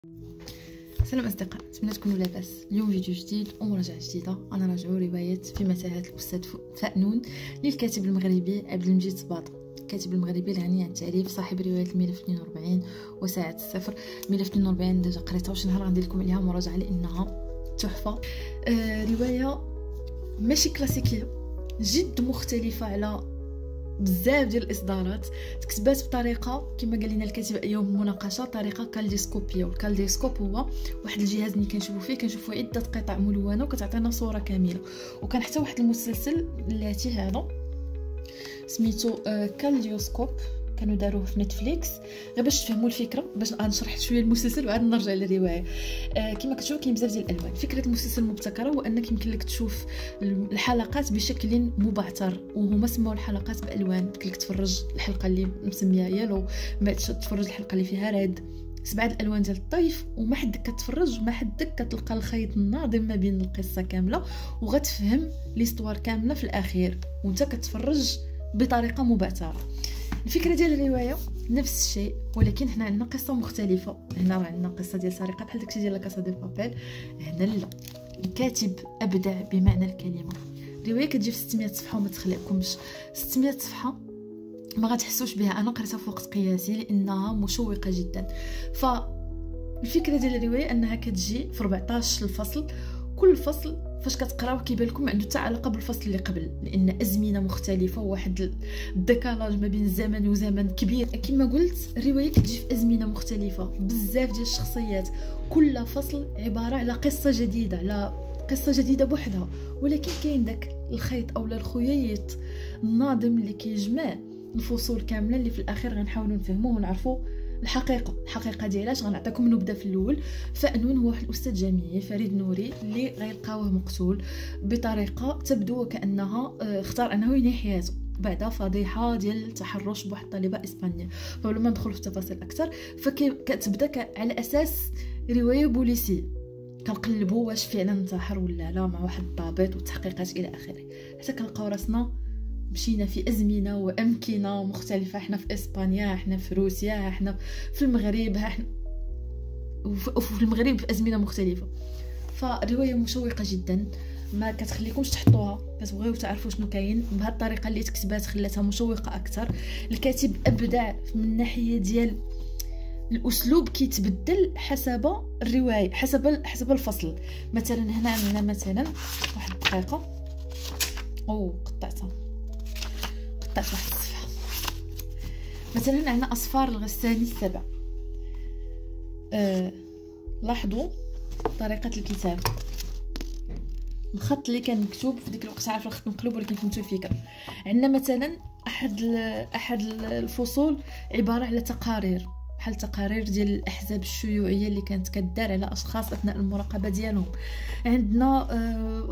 سلام أصدقاء، نتمنى تكونوا لاباس. اليوم فيديو جديد ومراجعة جديدة. أنا راجعوا رواية في متاهات الأستاذ فأنون للكاتب المغربي عبد المجيد صباطة، الكاتب المغربي الغني عن التعريف، صاحب رواية الملف 42 وساعة الصفر. ملف 42 ديجا قريتها وشي نهار غندير لكم عليها مراجعة لأنها تحفة. رواية ماشي كلاسيكية، جد مختلفة على بزاف ديال الاصدارات. تكتبات بطريقه كما قال لنا الكاتب اليوم مناقشه، طريقه كالديسكوبيه. والكالديسكوب هو واحد الجهاز اللي كنشوفوا عده قطع ملونه وكتعطينا صوره كامله. وكان حتى واحد المسلسل اللاتي هذا سميتو كالديوسكوب، كانوا داروه في نتفليكس. غير باش تفهموا الفكره، باش نشرح شويه المسلسل وعاد نرجع للروايه. كما كتشوفوا كاين بزاف ديال الالوان. فكره المسلسل المبتكره هو انك يمكن لك تشوف الحلقات بشكل مبعثر، وهما سموا الحلقات بالوان. يمكن لك تفرج الحلقه اللي مسميه يالو، ما تفرج الحلقه اللي فيها ريد، 7 الالوان ديال الطيف. وما حدك كتفرج، ما حدك كتلقى الخيط الناظم ما بين القصه كامله، وغتفهم ليستوار كامله في الاخير وانت كتفرج بطريقه مبعثره. الفكره ديال الروايه نفس الشيء، ولكن حنا عندنا قصه مختلفه. هنا راه عندنا قصه ديال سرقه بحال داكشي ديال لا كاسا دي بابيل. هنا لا، الكاتب ابدع بمعنى الكلمه. الروايه كتجي في 600 صفحه وما تخلعكمش. 600 صفحه ما غتحسوش بها. انا قريتها في وقت قياسي لانها مشوقه جدا. فالفكره ديال الروايه انها كتجي في 14 الفصل. كل فصل فاش كتقراو كيبان لكم عنده حتى علاقه بالفصل اللي قبل، لان ازمنه مختلفه وواحد الديكالاج ما بين الزمن وزمن كبير. كما قلت الروايه كتجي في ازمنه مختلفه، بزاف ديال الشخصيات، كل فصل عباره على قصه جديده، على قصه جديده بوحدها، ولكن كاين داك الخيط اولا الخييط الناظم اللي كيجمع الفصول كامله، اللي في الاخير غنحاولوا نفهموه ونعرفوا الحقيقه ديالاش. غنعطيكم نبذه في الاول. فأنون هو واحد الاستاذ جامعي فريد نوري اللي غيلقاوه مقتول بطريقه تبدو وكانها اختار انه ينهي حياته بعد فضيحه ديال التحرش بواحد الطالبه اسبانيه. فبلا ما ندخل في التفاصيل اكثر، فكتبدا على اساس روايه بوليسيه، كنقلبوا واش فعلا انتحر ولا لا، مع واحد الضابط والتحقيقات الى اخره، حتى كنلقاو راسنا مشينا في أزمنة وأمكنة مختلفة. احنا في إسبانيا، احنا في روسيا، احنا في المغرب، احنا وفي المغرب في أزمنة مختلفة. فرواية مشوقة جدا، ما كتخليكمش تحطوها، كتبغيو تعرفوا شنو كاين. بهذه الطريقة اللي تكتبات خلاتها مشوقة أكثر. الكاتب أبدع من ناحية ديال الأسلوب كيتبدل حسب الرواية، حسب الفصل. مثلا هنا عندنا مثلا واحد الدقيقة قطعتها واحد الصفحة. مثلا عندنا أصفار الغساني السبع. لاحظوا طريقة الكتاب، الخط اللي كان مكتوب في ديك الوقت، عارف الخط مقلوب ولكن فهمتوا الفكرة. عندنا مثلا أحد الفصول عبارة على تقارير، بحال تقارير ديال الاحزاب الشيوعيه اللي كانت كدار على اشخاص اثناء المراقبه ديالهم. عندنا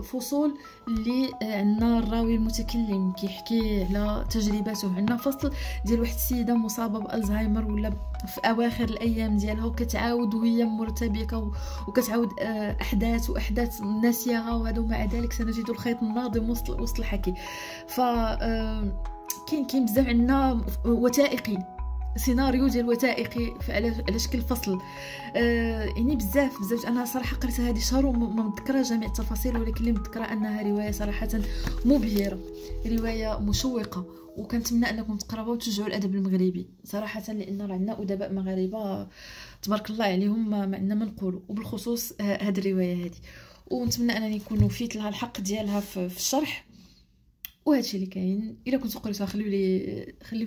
فصول اللي عندنا الراوي المتكلم كيحكي على تجربته. عندنا فصل ديال واحد السيده مصابه بالزهايمر ولا في اواخر الايام ديالها، وكتعاود وهي مرتبكه وكتعاود احداث ناسيها، وهذا ومع ذلك سنجد الخيط الناظم وسط الحكي. ف كاين بزاف. عندنا وثائقي، سيناريو ديال وثائقي على شكل فصل. يعني بزاف. انا صراحه قريتها هذه شهر وما متذكره جميع التفاصيل، ولكن اللي متذكره انها روايه صراحه مبهره، روايه مشوقه، وكنتمنى انكم تقراوها وتشجعوا الادب المغربي صراحه، لان راه عندنا ادباء مغاربه تبارك الله عليهم ما عندنا ما نقولوا، وبالخصوص هذه الروايه هذه. ونتمنى انني نكون وفيت لها الحق ديالها في الشرح. وهادشي اللي كاين. الا كنتو قريتوها خليو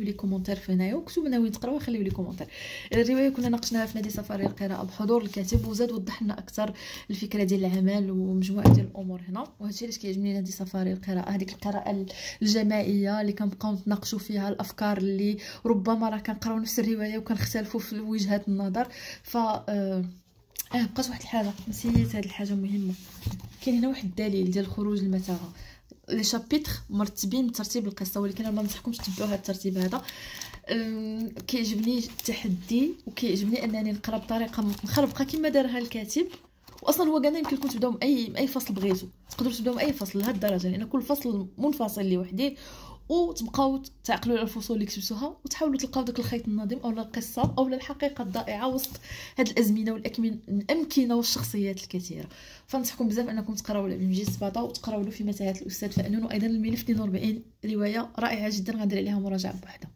لي كومونتير في هنايا، وكتبوا ناويين تقراوها خليو لي كومونتير. الروايه كنا ناقشناها في نادي سفاري القراءه بحضور الكاتب، وزاد وضح لنا اكثر الفكره ديال العمل ومجموعه ديال الامور هنا. وهادشي علاش كيعجبني نادي سفاري القراءه، هذيك القراءه الجماعيه اللي كنبقاو نتناقشوا فيها الافكار اللي ربما راه كنقراو نفس الروايه وكنختلفوا في وجهات النظر. ف بقات واحد الحاجه نسيت، هذه الحاجه مهمه. كاين هنا واحد الدليل ديال خروج المتاهه. لي شابيتر مرتبين بترتيب القصه، ولكن انا ما ننصحكمش تبعوا هذا الترتيب هذا. كيعجبني التحدي، وكيعجبني انني نقرا بطريقه مخربقه كما دارها الكاتب. واصلا هو كاع يمكن لكم تبداو اي فصل بغيتو، تقدروا تبداو اي فصل لهاد الدرجه، لان كل فصل منفصل لوحده وتبقاو تعقلوا على الفصول اللي كتبتوها وتحاولوا تلقاو داك الخيط النظيم او القصه او الحقيقه الضائعه وسط هاد الازمنه والامكنه والشخصيات الكثيره. فنصحكم بزاف انكم تقراو لعبد المجيد السباطه وتقراو له في متاهات الاستاذ فأنون. وايضا الملف 42 روايه رائعه جدا غندير عليها مراجعه بوحدها.